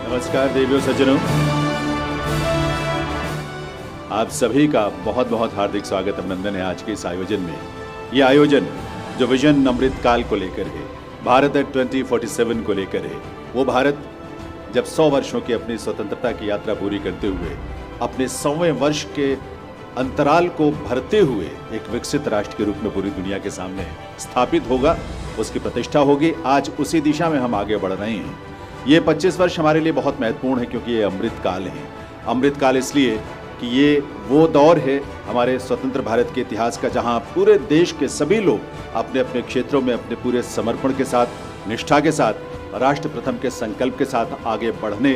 नमस्कार देवियों सज्जनों, आप सभी का बहुत बहुत हार्दिक स्वागत अभिनंदन है आज के इस आयोजन में। ये आयोजन जो विजन अमृत काल को लेकर है, भारत एट 2047 को लेकर है, वो भारत जब 100 वर्षों की अपनी स्वतंत्रता की यात्रा पूरी करते हुए अपने 100वें वर्ष के अंतराल को भरते हुए एक विकसित राष्ट्र के रूप में पूरी दुनिया के सामने स्थापित होगा, उसकी प्रतिष्ठा होगी। आज उसी दिशा में हम आगे बढ़ रहे हैं। ये 25 वर्ष हमारे लिए बहुत महत्वपूर्ण है क्योंकि ये अमृत काल है। अमृत काल इसलिए कि ये वो दौर है हमारे स्वतंत्र भारत के इतिहास का जहां पूरे देश के सभी लोग अपने अपने क्षेत्रों में अपने पूरे समर्पण के साथ, निष्ठा के साथ, राष्ट्र प्रथम के संकल्प के साथ आगे बढ़ने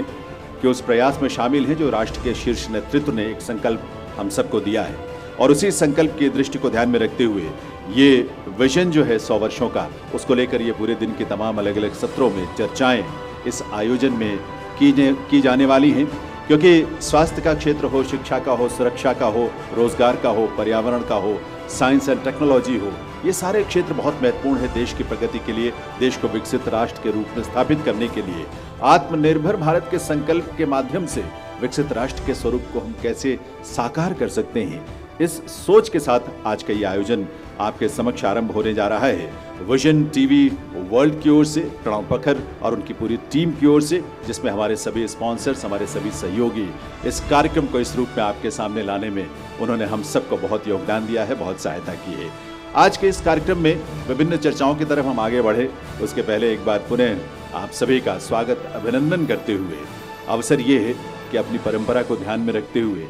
के उस प्रयास में शामिल हैं जो राष्ट्र के शीर्ष नेतृत्व ने एक संकल्प हम सबको दिया है। और उसी संकल्प की दृष्टि को ध्यान में रखते हुए ये विजन जो है 100 वर्षों का, उसको लेकर ये पूरे दिन की तमाम अलग अलग सत्रों में चर्चाएं इस आयोजन में की जाने वाली हैं। क्योंकि स्वास्थ्य का क्षेत्र हो, शिक्षा का हो, सुरक्षा का हो, रोजगार का हो, पर्यावरण का हो, साइंस एंड टेक्नोलॉजी हो, ये सारे क्षेत्र बहुत महत्वपूर्ण है देश की प्रगति के लिए, देश को विकसित राष्ट्र के रूप में स्थापित करने के लिए। आत्मनिर्भर भारत के संकल्प के माध्यम से विकसित राष्ट्र के स्वरूप को हम कैसे साकार कर सकते हैं, इस सोच के साथ आज का ये आयोजन आपके समक्ष आरंभ होने जा रहा है। विजन टीवी वर्ल्ड की ओर से प्रणव पखर और उनकी पूरी टीम की ओर से, जिसमें हमारे सभी स्पॉन्सर्स, हमारे सभी सहयोगी इस कार्यक्रम को इस रूप में आपके सामने लाने में उन्होंने हम सबको बहुत योगदान दिया है, बहुत सहायता की है। आज के इस कार्यक्रम में विभिन्न चर्चाओं की तरफ हम आगे बढ़े उसके पहले एक बार पुनः आप सभी का स्वागत अभिनंदन करते हुए अवसर ये है कि अपनी परंपरा को ध्यान में रखते हुए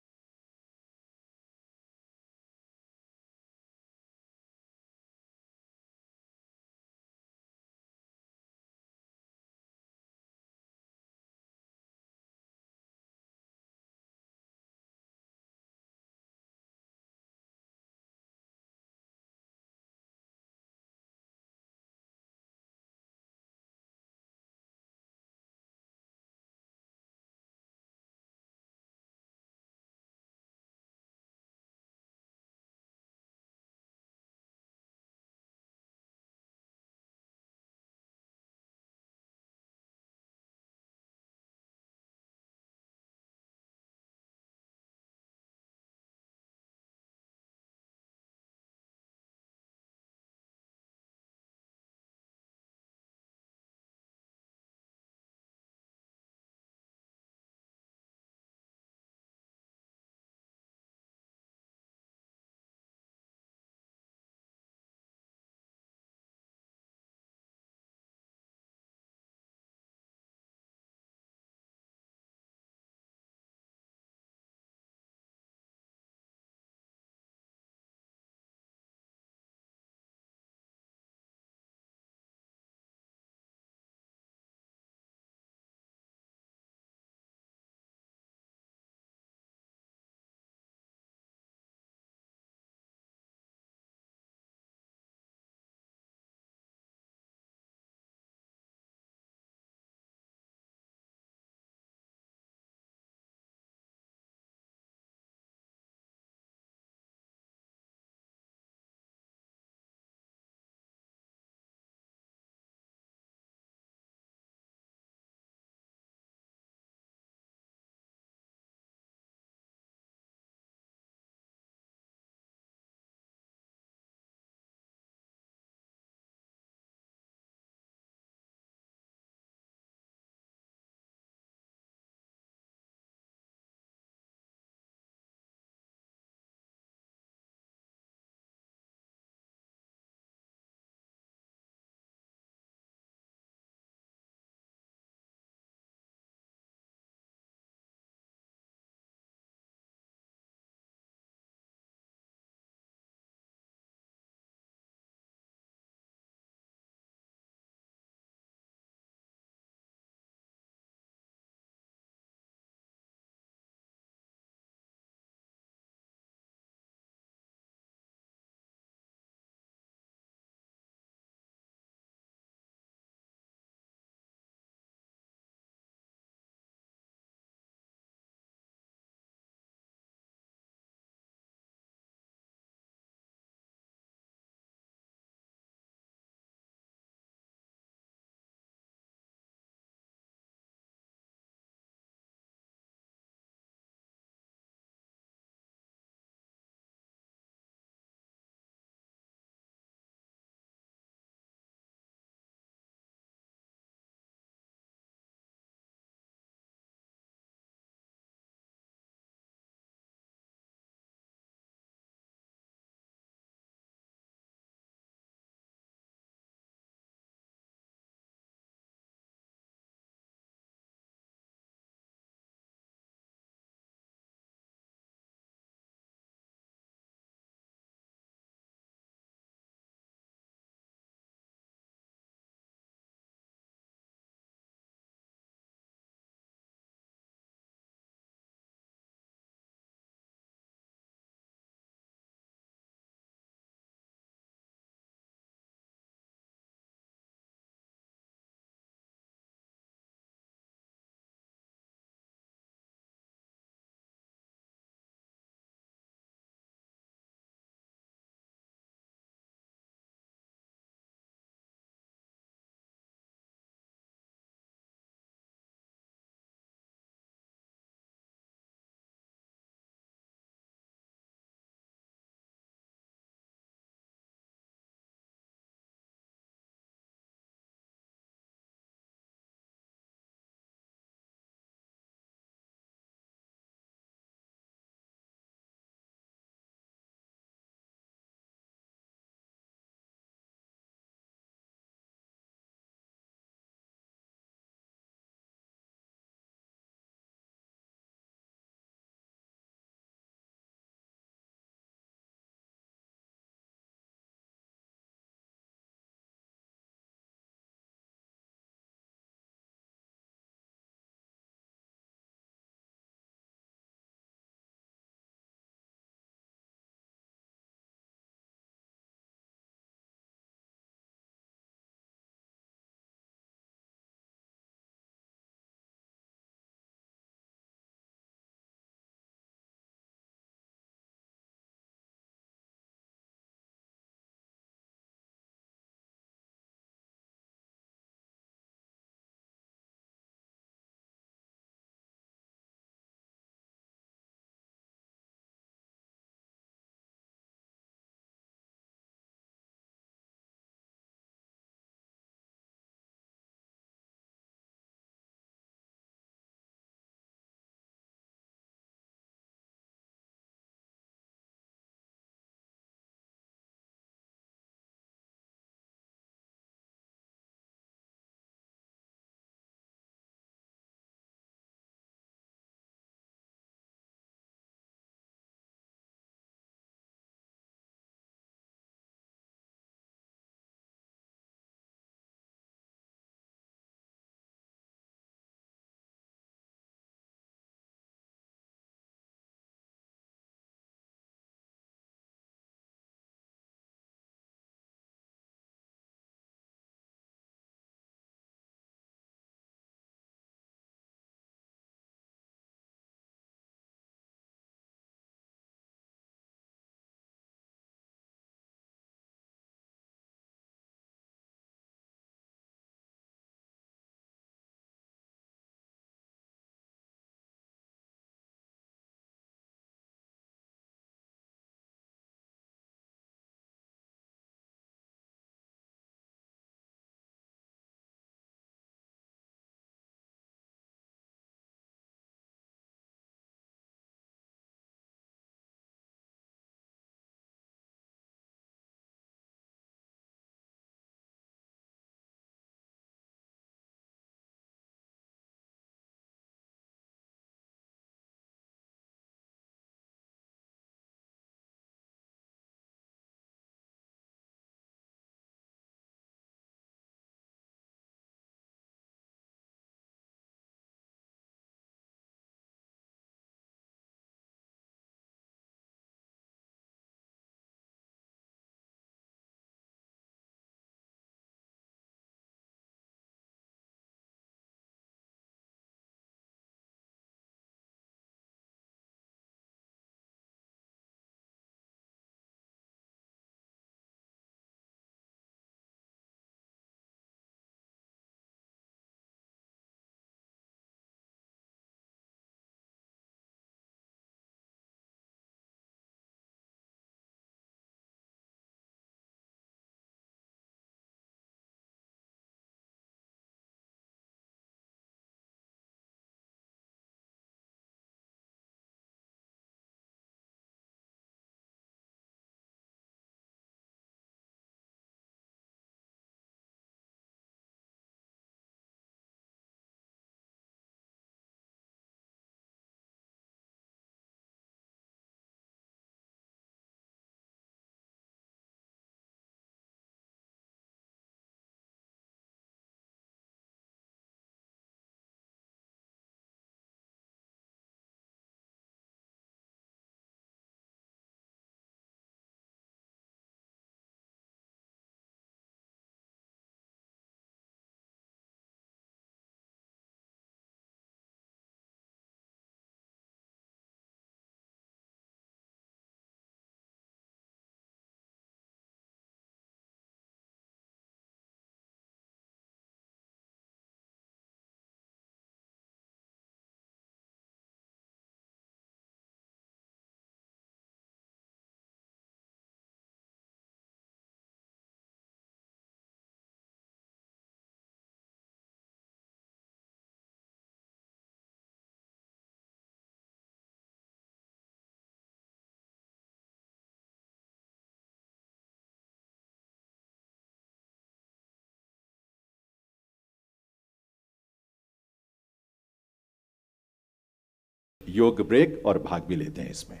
योग ब्रेक और भाग भी लेते हैं इसमें।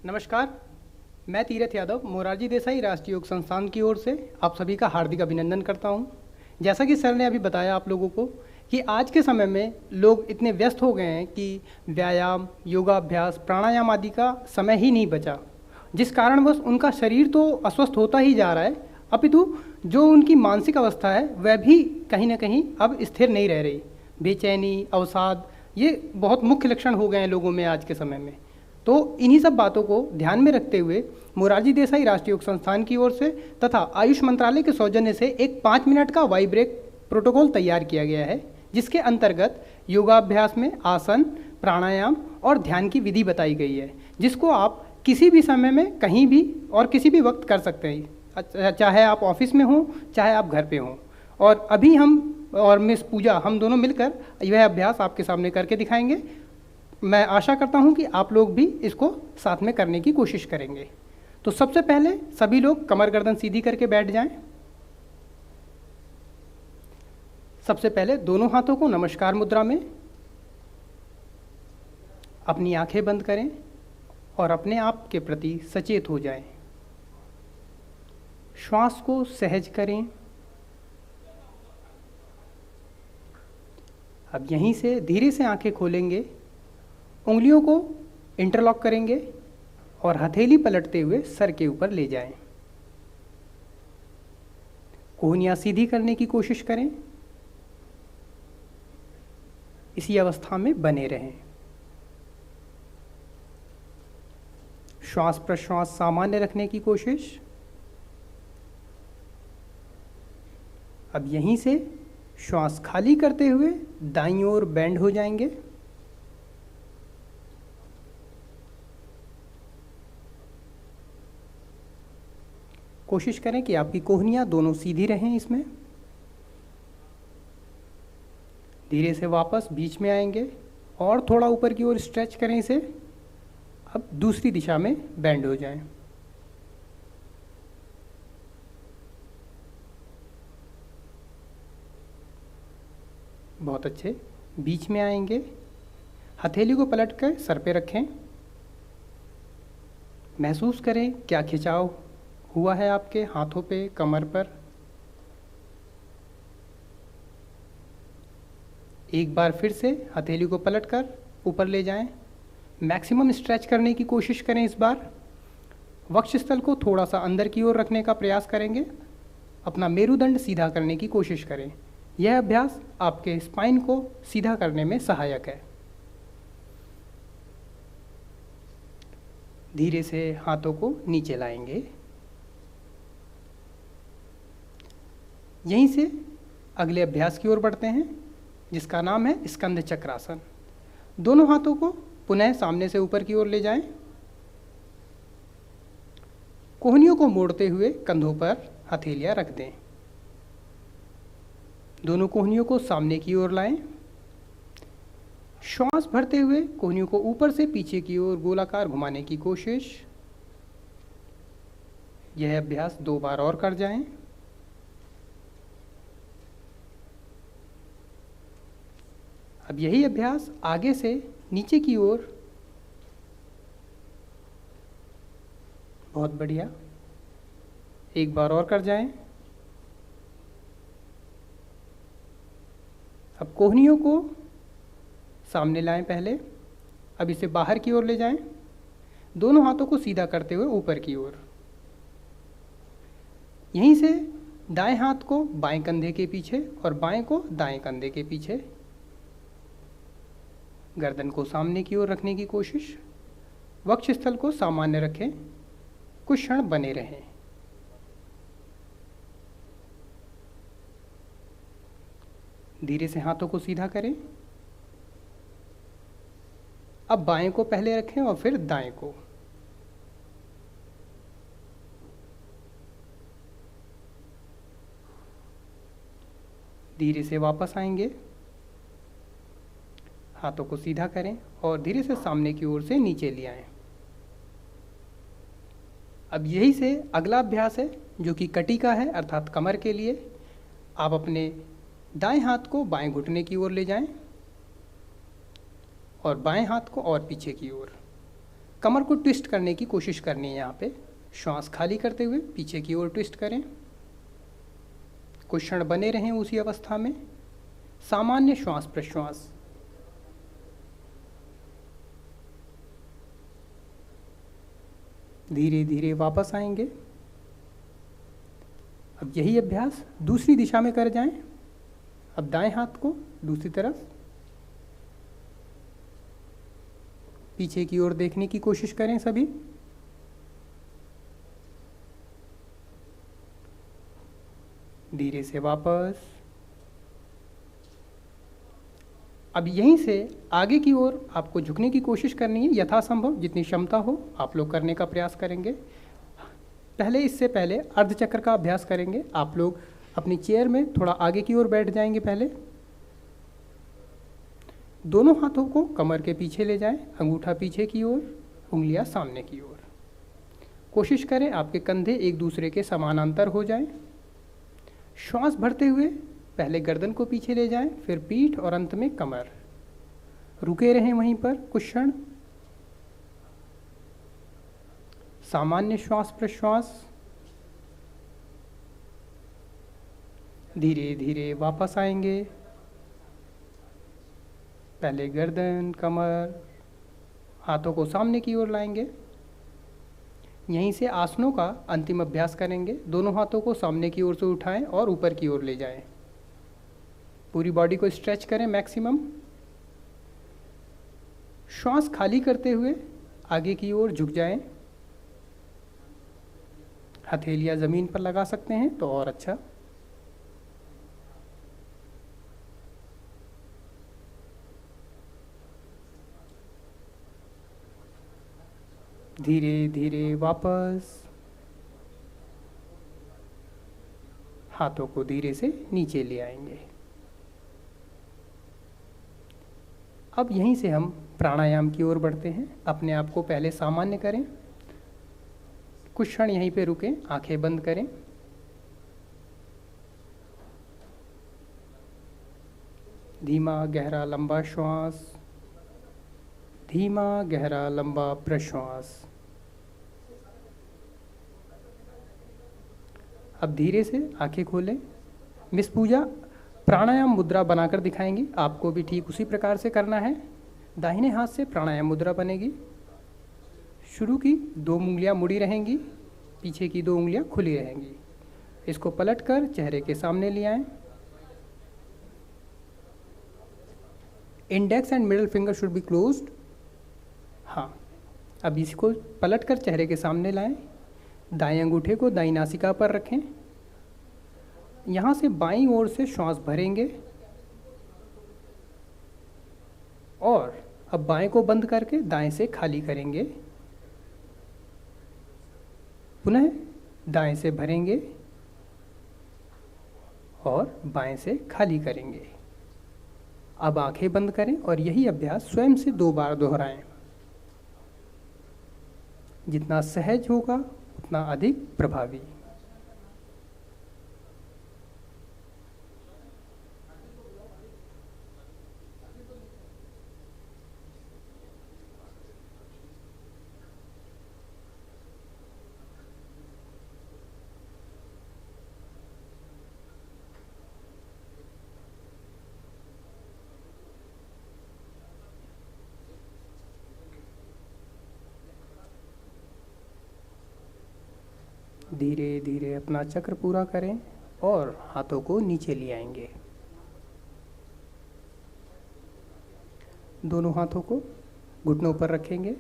नमस्कार, मैं तीरथ यादव मोरारजी देसाई राष्ट्रीय योग संस्थान की ओर से आप सभी का हार्दिक अभिनंदन करता हूं। जैसा कि सर ने अभी बताया आप लोगों को कि आज के समय में लोग इतने व्यस्त हो गए हैं कि व्यायाम, योगाभ्यास, प्राणायाम आदि का समय ही नहीं बचा, जिस कारणवश उनका शरीर तो अस्वस्थ होता ही जा रहा है, अपितु जो उनकी मानसिक अवस्था है वह भी कहीं ना कहीं अब स्थिर नहीं रह रही। बेचैनी, अवसाद, ये बहुत मुख्य लक्षण हो गए हैं लोगों में आज के समय में। तो इन्हीं सब बातों को ध्यान में रखते हुए मोरारजी देसाई राष्ट्रीय योग संस्थान की ओर से तथा आयुष मंत्रालय के सौजन्य से एक 5 मिनट का वाई ब्रेक प्रोटोकॉल तैयार किया गया है, जिसके अंतर्गत योगाभ्यास में आसन, प्राणायाम और ध्यान की विधि बताई गई है, जिसको आप किसी भी समय में कहीं भी और किसी भी वक्त कर सकते हैं, चाहे आप ऑफिस में हों चाहे आप घर पे हों। और अभी हम और मिस पूजा हम दोनों मिलकर यह अभ्यास आपके सामने करके दिखाएंगे। मैं आशा करता हूं कि आप लोग भी इसको साथ में करने की कोशिश करेंगे। तो सबसे पहले सभी लोग कमर गर्दन सीधी करके बैठ जाएं। सबसे पहले दोनों हाथों को नमस्कार मुद्रा में, अपनी आंखें बंद करें और अपने आप के प्रति सचेत हो जाएं। श्वास को सहज करें। अब यहीं से धीरे से आंखें खोलेंगे, उंगलियों को इंटरलॉक करेंगे और हथेली पलटते हुए सर के ऊपर ले जाएं। कोहनियां सीधी करने की कोशिश करें। इसी अवस्था में बने रहें। श्वास प्रश्वास सामान्य रखने की कोशिश। अब यहीं से श्वास खाली करते हुए दाईं ओर बेंड हो जाएंगे। कोशिश करें कि आपकी कोहनियां दोनों सीधी रहें। इसमें धीरे से वापस बीच में आएंगे और थोड़ा ऊपर की ओर स्ट्रेच करें इसे। अब दूसरी दिशा में बेंड हो जाएं। बहुत अच्छे, बीच में आएंगे, हथेली को पलट कर सर पे रखें। महसूस करें क्या खिंचाव हुआ है आपके हाथों पे, कमर पर। एक बार फिर से हथेली को पलटकर ऊपर ले जाएं। मैक्सिमम स्ट्रेच करने की कोशिश करें। इस बार वक्षस्थल को थोड़ा सा अंदर की ओर रखने का प्रयास करेंगे। अपना मेरुदंड सीधा करने की कोशिश करें। यह अभ्यास आपके स्पाइन को सीधा करने में सहायक है। धीरे से हाथों को नीचे लाएंगे। यहीं से अगले अभ्यास की ओर बढ़ते हैं, जिसका नाम है स्कंद चक्रासन। दोनों हाथों को पुनः सामने से ऊपर की ओर ले जाएं। कोहनियों को मोड़ते हुए कंधों पर हथेलियां रख दें। दोनों कोहनियों को सामने की ओर लाएं। श्वास भरते हुए कोहनियों को ऊपर से पीछे की ओर गोलाकार घुमाने की कोशिश। यह अभ्यास 2 बार और कर जाएं। अब यही अभ्यास आगे से नीचे की ओर। बहुत बढ़िया, एक बार और कर जाएं। अब कोहनियों को सामने लाएं पहले। अब इसे बाहर की ओर ले जाएं। दोनों हाथों को सीधा करते हुए ऊपर की ओर। यहीं से दाएं हाथ को बाएं कंधे के पीछे और बाएं को दाएं कंधे के पीछे। गर्दन को सामने की ओर रखने की कोशिश। वक्षस्थल को सामान्य रखें। कुछ क्षण बने रहें। धीरे से हाथों को सीधा करें। अब बाएं को पहले रखें और फिर दाएं को। धीरे से वापस आएंगे। हाथों को सीधा करें और धीरे से सामने की ओर से नीचे ले आएं। अब यही से अगला अभ्यास है जो कि कटिका है, अर्थात कमर के लिए। आप अपने दाएं हाथ को बाएं घुटने की ओर ले जाएं और बाएं हाथ को और पीछे की ओर। कमर को ट्विस्ट करने की कोशिश करनी है यहाँ पे। श्वास खाली करते हुए पीछे की ओर ट्विस्ट करें। कुछ क्षण बने रहें उसी अवस्था में। सामान्य श्वास प्रश्वास। धीरे धीरे वापस आएंगे। अब यही अभ्यास दूसरी दिशा में कर जाएं। अब दाएं हाथ को दूसरी तरफ पीछे की ओर देखने की कोशिश करें सभी। धीरे से वापस। अब यहीं से आगे की ओर आपको झुकने की कोशिश करनी है। यथासंभव जितनी क्षमता हो आप लोग करने का प्रयास करेंगे। इससे पहले अर्धचक्र का अभ्यास करेंगे। आप लोग अपनी चेयर में थोड़ा आगे की ओर बैठ जाएंगे। पहले दोनों हाथों को कमर के पीछे ले जाएं, अंगूठा पीछे की ओर, उंगलियां सामने की ओर। कोशिश करें आपके कंधे एक दूसरे के समानांतर हो जाएं। श्वास भरते हुए पहले गर्दन को पीछे ले जाएं, फिर पीठ और अंत में कमर। रुके रहें वहीं पर कुछ क्षण। सामान्य श्वास प्रश्वास। धीरे धीरे वापस आएंगे। पहले गर्दन, कमर, हाथों को सामने की ओर लाएंगे। यहीं से आसनों का अंतिम अभ्यास करेंगे। दोनों हाथों को सामने की ओर से उठाएं और ऊपर की ओर ले जाएं। पूरी बॉडी को स्ट्रेच करें मैक्सिमम। श्वास खाली करते हुए आगे की ओर झुक जाएं। हथेलियां जमीन पर लगा सकते हैं तो और अच्छा। धीरे धीरे वापस। हाथों को धीरे से नीचे ले आएंगे। अब यहीं से हम प्राणायाम की ओर बढ़ते हैं। अपने आप को पहले सामान्य करें। कुछ क्षण यहीं पे रुकें, आंखें बंद करें। धीमा गहरा लंबा श्वास, धीमा गहरा लंबा प्रश्वास। अब धीरे से आंखें खोलें। मिस पूजा प्राणायाम मुद्रा बनाकर दिखाएंगी। आपको भी ठीक उसी प्रकार से करना है। दाहिने हाथ से प्राणायाम मुद्रा बनेगी। शुरू की 2 उंगलियां मुड़ी रहेंगी, पीछे की 2 उंगलियां खुली रहेंगी। इसको पलटकर चेहरे के सामने ले आएं। Index and middle finger should be closed. हाँ, अब इसको पलटकर चेहरे के सामने लाएं। दाएं अंगूठे को दाईं नासिका पर रखें। यहाँ से बाईं ओर से श्वास भरेंगे और अब बाएं को बंद करके दाएं से खाली करेंगे। पुनः दाएं से भरेंगे और बाएं से खाली करेंगे। अब आंखें बंद करें और यही अभ्यास स्वयं से 2 बार दोहराएं। जितना सहज होगा उतना अधिक प्रभावी। धीरे धीरे अपना चक्र पूरा करें और हाथों को नीचे ले आएंगे। दोनों हाथों को घुटनों पर रखेंगे।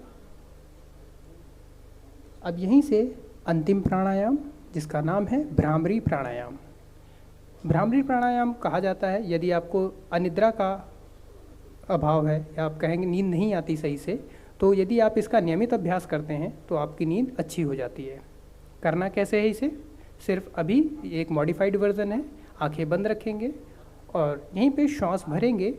अब यहीं से अंतिम प्राणायाम, जिसका नाम है भ्रामरी प्राणायाम। भ्रामरी प्राणायाम कहा जाता है यदि आपको अनिद्रा का अभाव है या आप कहेंगे नींद नहीं आती सही से, तो यदि आप इसका नियमित अभ्यास करते हैं तो आपकी नींद अच्छी हो जाती है। करना कैसे है इसे? सिर्फ अभी एक मॉडिफाइड वर्जन है। आंखें बंद रखेंगे और यहीं पे श्वास भरेंगे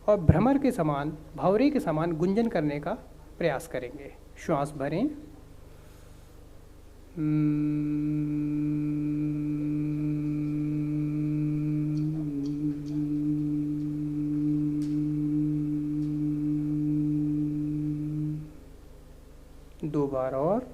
और भ्रमर के समान, भंवरे के समान गुंजन करने का प्रयास करेंगे। श्वास भरें, 2 बार और।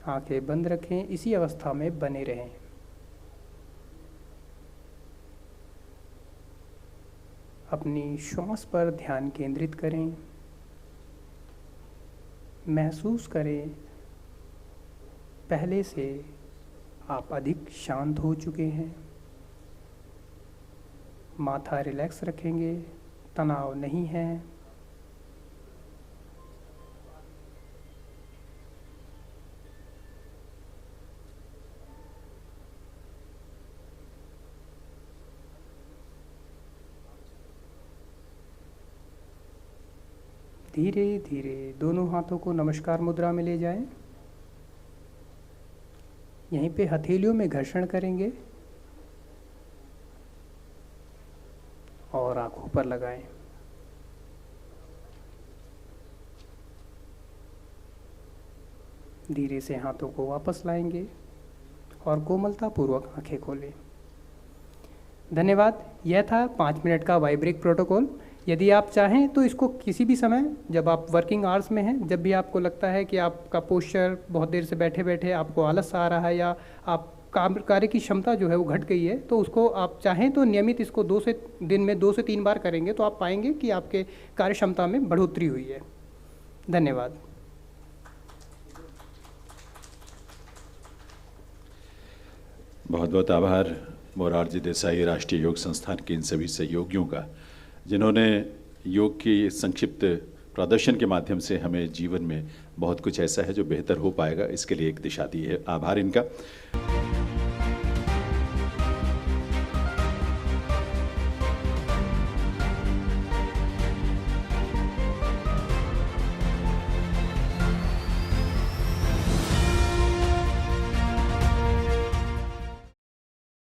आंखें बंद रखें, इसी अवस्था में बने रहें। अपनी श्वास पर ध्यान केंद्रित करें। महसूस करें पहले से आप अधिक शांत हो चुके हैं। माथा रिलैक्स रखेंगे, तनाव नहीं है। धीरे धीरे दोनों हाथों को नमस्कार मुद्रा में ले जाएं। यहीं पे हथेलियों में घर्षण करेंगे और आंखों पर लगाएं। धीरे से हाथों को वापस लाएंगे और कोमलतापूर्वक आंखें खोलें। धन्यवाद। यह था 5 मिनट का वाइब्रेक प्रोटोकॉल। यदि आप चाहें तो इसको किसी भी समय, जब आप वर्किंग आवर्स में हैं, जब भी आपको लगता है कि आपका पोस्चर बहुत देर से बैठे बैठे आपको आलस आ रहा है या आप कार्य की क्षमता जो है वो घट गई है, तो उसको आप चाहें तो नियमित इसको दिन में 2 से 3 बार करेंगे तो आप पाएंगे कि आपके कार्य क्षमता में बढ़ोतरी हुई है। धन्यवाद। बहुत बहुत आभार मोरारजी देसाई राष्ट्रीय योग संस्थान के इन सभी सहयोगियों का, जिन्होंने योग की संक्षिप्त प्रदर्शन के माध्यम से हमें जीवन में बहुत कुछ ऐसा है जो बेहतर हो पाएगा, इसके लिए एक दिशा दी है। आभार इनका।